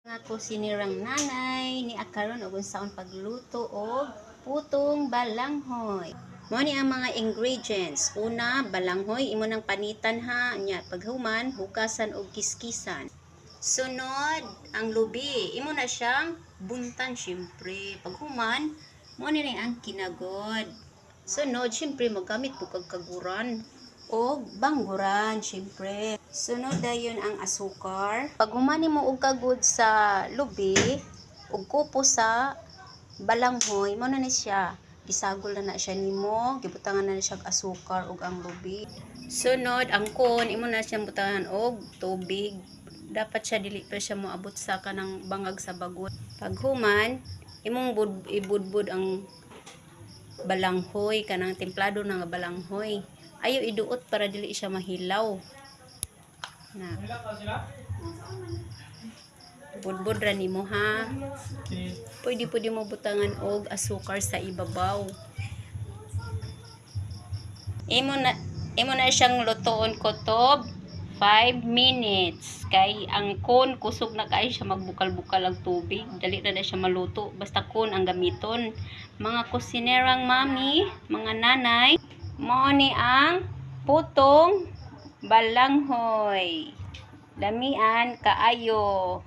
Nga ko sinirang nanay ni akaron og unsaon pagluto og putong balanghoy. Mao ni ang mga ingredients. Una, balanghoy imo nang panitan ha, nya paghuman hugasan og kiskisan. Sunod, ang lubi, imo na siyang buntan syempre. Paghuman, mo ni ang kinagod. Sunod, syempre magamit po kag kaguran o bangguran syempre. Sunod dayon ang asukar. Pag humani mo og kagud sa lubi ug kupo sa balanghoy, mo na ni siya. Gisagol na siya nimo, gibutangan na siya og asukar ug ang lubi. Sunod, ang kon imo na siyang butangan og tubig. Dapat siya dili pa siya moabot sa kanang bangag sa bagot. Pag human, imong ibudbud ang balanghoy, kanang templado na nga balanghoy. Ayaw iduot para dili siya mahilaw. Na. Budbud ra nimo ha. Pwede mo butangan og asukar sa ibabaw. Imo na siyang lutoon kutob 5 minutes. Kay ang kon kusog na kay siya magbukal-bukal ang tubig. Dali na siya maluto. Basta kon ang gamiton. Mga kusinerang mami, mga nanay, mao ni ang putong balanghoy. Lamian kaayo.